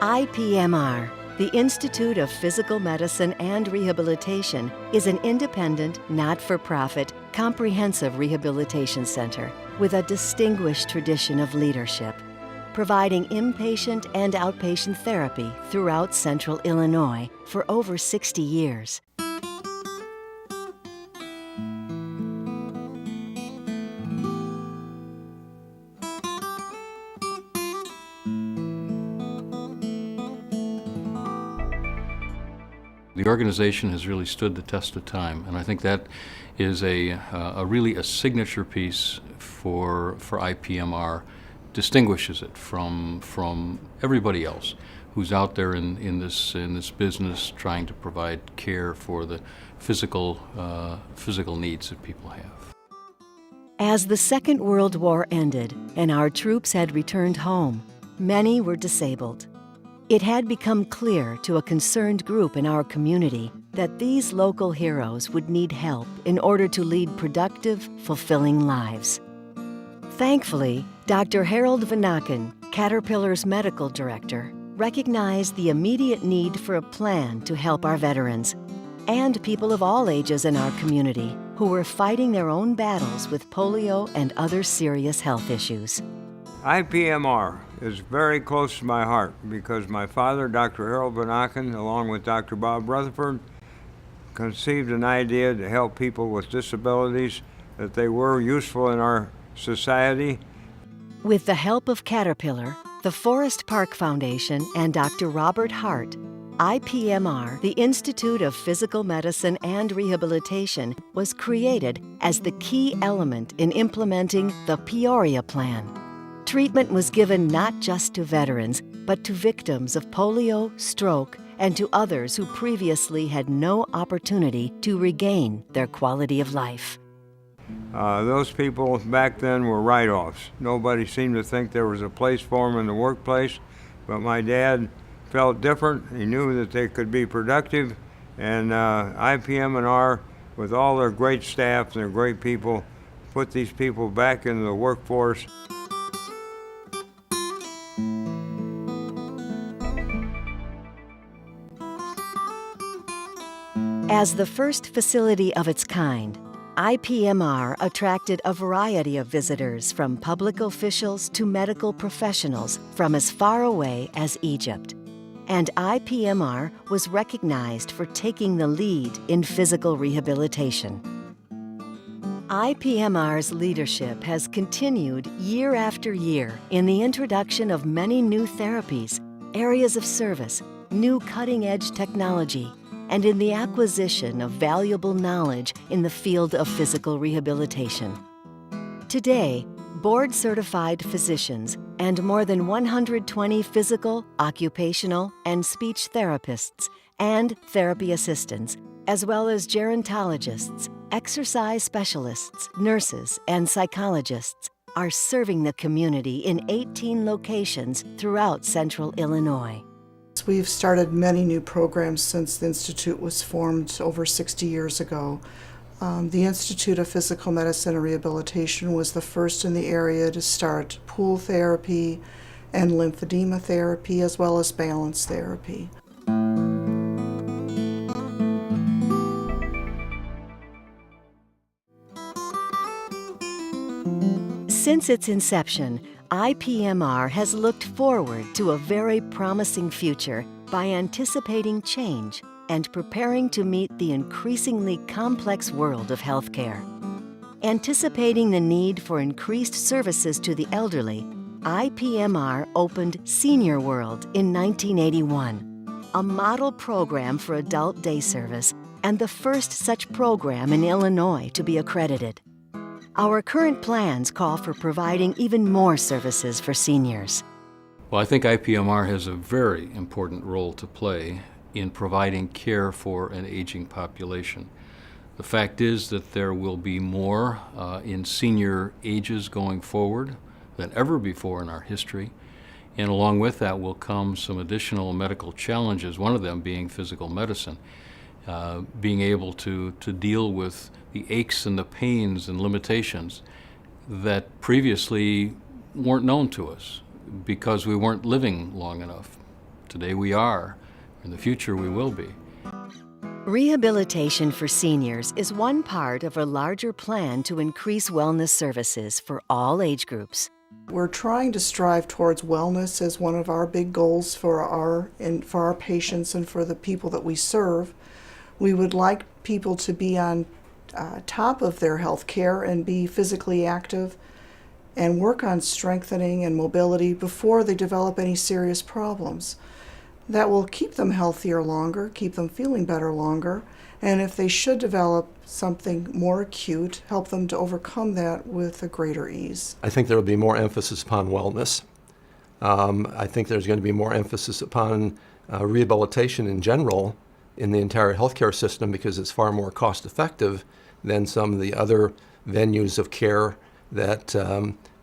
IPMR, the Institute of Physical Medicine and Rehabilitation, is an independent, not-for-profit, comprehensive rehabilitation center with a distinguished tradition of leadership, providing inpatient and outpatient therapy throughout Central Illinois for over 60 years. The organization has really stood the test of time, and I think that is really a signature piece for IPMR, distinguishes it from everybody else who's out there in this business trying to provide care for the physical needs that people have. As the Second World War ended and our troops had returned home, many were disabled. It had become clear to a concerned group in our community that these local heroes would need help in order to lead productive, fulfilling lives. Thankfully, Dr. Harold Vanaken, Caterpillar's medical director, recognized the immediate need for a plan to help our veterans and people of all ages in our community who were fighting their own battles with polio and other serious health issues. IPMR is very close to my heart because my father, Dr. Harold Vanaken, along with Dr. Bob Rutherford, conceived an idea to help people with disabilities, that they were useful in our society. With the help of Caterpillar, the Forest Park Foundation, and Dr. Robert Hart, IPMR, the Institute of Physical Medicine and Rehabilitation, was created as the key element in implementing the Peoria Plan. Treatment was given not just to veterans, but to victims of polio, stroke, and to others who previously had no opportunity to regain their quality of life. Those people back then were write-offs. Nobody seemed to think there was a place for them in the workplace, but my dad felt different. He knew that they could be productive, and IPM&R, with all their great staff and their great people, put these people back into the workforce. As the first facility of its kind, IPMR attracted a variety of visitors from public officials to medical professionals from as far away as Egypt. And IPMR was recognized for taking the lead in physical rehabilitation. IPMR's leadership has continued year after year in the introduction of many new therapies, areas of service, new cutting-edge technology, and in the acquisition of valuable knowledge in the field of physical rehabilitation. Today, board-certified physicians and more than 120 physical, occupational, and speech therapists and therapy assistants, as well as gerontologists, exercise specialists, nurses, and psychologists, are serving the community in 18 locations throughout Central Illinois. We've started many new programs since the Institute was formed over 60 years ago. The Institute of Physical Medicine and Rehabilitation was the first in the area to start pool therapy and lymphedema therapy, as well as balance therapy. Since its inception, IPMR has looked forward to a very promising future by anticipating change and preparing to meet the increasingly complex world of healthcare. Anticipating the need for increased services to the elderly, IPMR opened Senior World in 1981, a model program for adult day service and the first such program in Illinois to be accredited. Our current plans call for providing even more services for seniors. Well, I think IPMR has a very important role to play in providing care for an aging population. The fact is that there will be more in senior ages going forward than ever before in our history, and along with that will come some additional medical challenges, one of them being physical medicine. Being able to deal with the aches and the pains and limitations that previously weren't known to us because we weren't living long enough Today we are. In the future we will be. Rehabilitation for seniors is one part of a larger plan to increase wellness services for all age groups. We're trying to strive towards wellness as one of our big goals for our patients and for the people that we serve. We would like people to be on top of their health care and be physically active and work on strengthening and mobility before they develop any serious problems. That will keep them healthier longer, keep them feeling better longer, and if they should develop something more acute, help them to overcome that with a greater ease. I think there will be more emphasis upon wellness. I think there's going to be more emphasis upon rehabilitation in general in the entire healthcare system because it's far more cost effective than some of the other venues of care that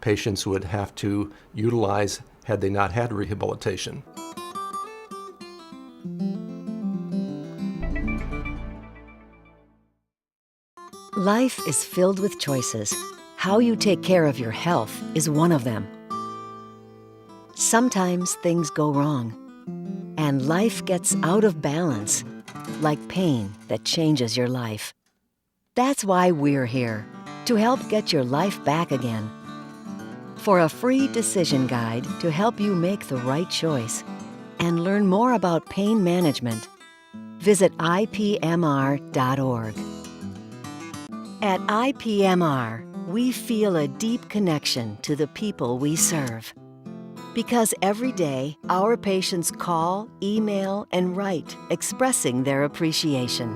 patients would have to utilize had they not had rehabilitation. Life is filled with choices. How you take care of your health is one of them. Sometimes things go wrong, and life gets out of balance, like pain that changes your life. That's why we're here, to help get your life back again. For a free decision guide to help you make the right choice and learn more about pain management, visit ipmr.org. At IPMR, we feel a deep connection to the people we serve. Because every day, our patients call, email, and write expressing their appreciation.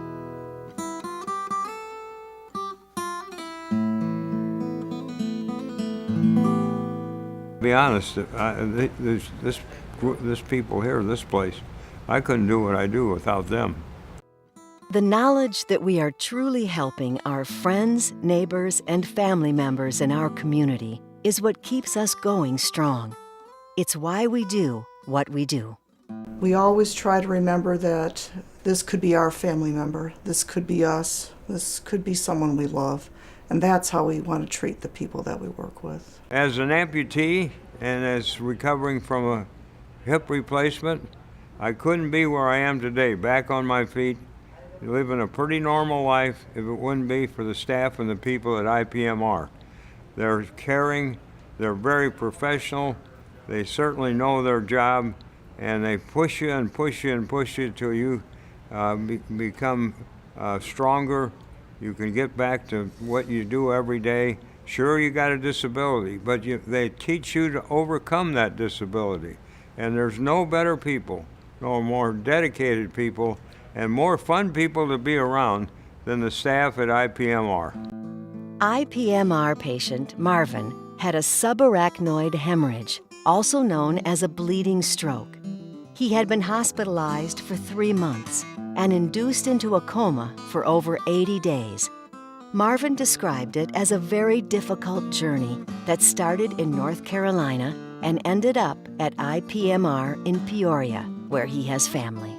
To be honest, this people here, this place, I couldn't do what I do without them. The knowledge that we are truly helping our friends, neighbors, and family members in our community is what keeps us going strong. It's why we do what we do. We always try to remember that this could be our family member, this could be us, this could be someone we love, and that's how we want to treat the people that we work with. As an amputee and as recovering from a hip replacement, I couldn't be where I am today, back on my feet, living a pretty normal life if it wouldn't be for the staff and the people at IPMR. They're caring, they're very professional, they certainly know their job, and they push you and push you and push you till you become stronger. You can get back to what you do every day. Sure, you got a disability, but they teach you to overcome that disability. And there's no better people, no more dedicated people, and more fun people to be around than the staff at IPMR. IPMR patient Marvin had a subarachnoid hemorrhage, also known as a bleeding stroke. He had been hospitalized for 3 months and induced into a coma for over 80 days. Marvin described it as a very difficult journey that started in North Carolina and ended up at IPMR in Peoria, where he has family.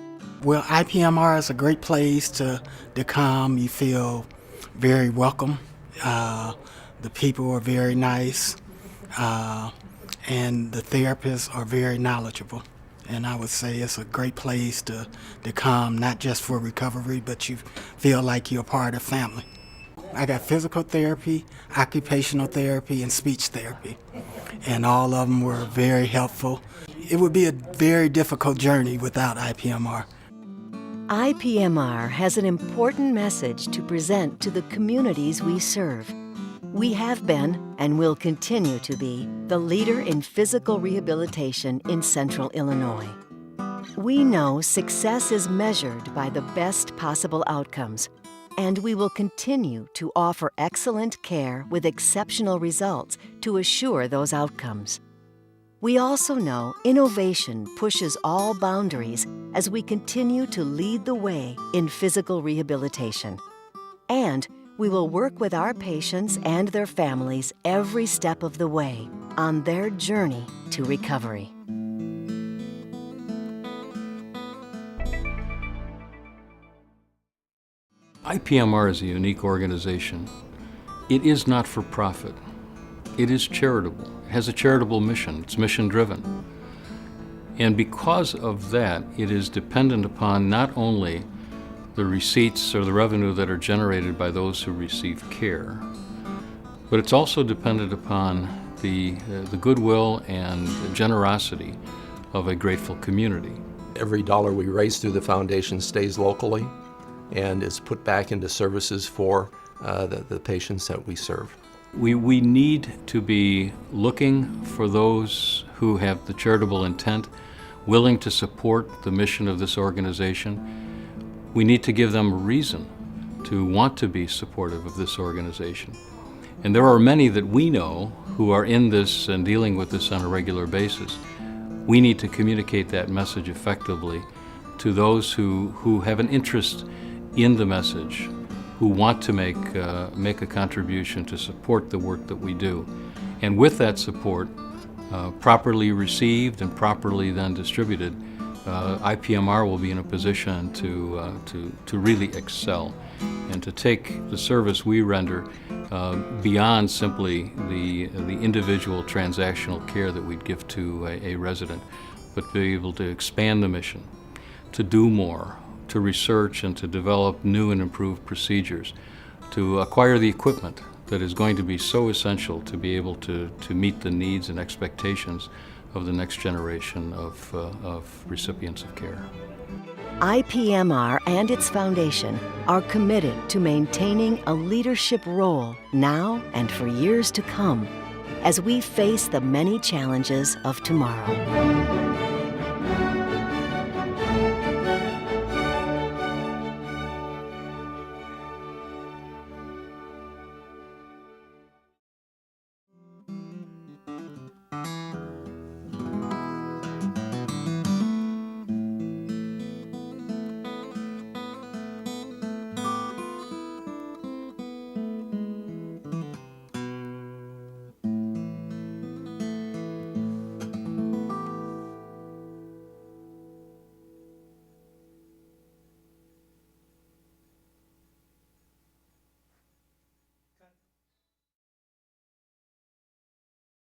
Well, IPMR is a great place to come. You feel very welcome. The people are very nice, and the therapists are very knowledgeable. And I would say it's a great place to come, not just for recovery, but you feel like you're a part of family. I got physical therapy, occupational therapy, and speech therapy. And all of them were very helpful. It would be a very difficult journey without IPMR. IPMR has an important message to present to the communities we serve. We have been, and will continue to be, the leader in physical rehabilitation in Central Illinois. We know success is measured by the best possible outcomes, and we will continue to offer excellent care with exceptional results to assure those outcomes. We also know innovation pushes all boundaries as we continue to lead the way in physical rehabilitation. And we will work with our patients and their families every step of the way on their journey to recovery. IPMR is a unique organization. It is not for profit. It is charitable. It has a charitable mission. It's mission-driven. And because of that, it is dependent upon not only the receipts or the revenue that are generated by those who receive care, but it's also dependent upon the goodwill and generosity of a grateful community. Every dollar we raise through the foundation stays locally and is put back into services for the patients that we serve. We need to be looking for those who have the charitable intent, willing to support the mission of this organization. We need to give them a reason to want to be supportive of this organization. And there are many that we know who are in this and dealing with this on a regular basis. We need to communicate that message effectively to those who have an interest in the message, who want to make a contribution to support the work that we do. And with that support, properly received and properly then distributed, IPMR will be in a position to really excel and to take the service we render beyond simply the individual transactional care that we'd give to a resident, but be able to expand the mission, to do more, to research and to develop new and improved procedures, to acquire the equipment that is going to be so essential to be able to meet the needs and expectations of the next generation of recipients of care. IPMR and its foundation are committed to maintaining a leadership role now and for years to come as we face the many challenges of tomorrow.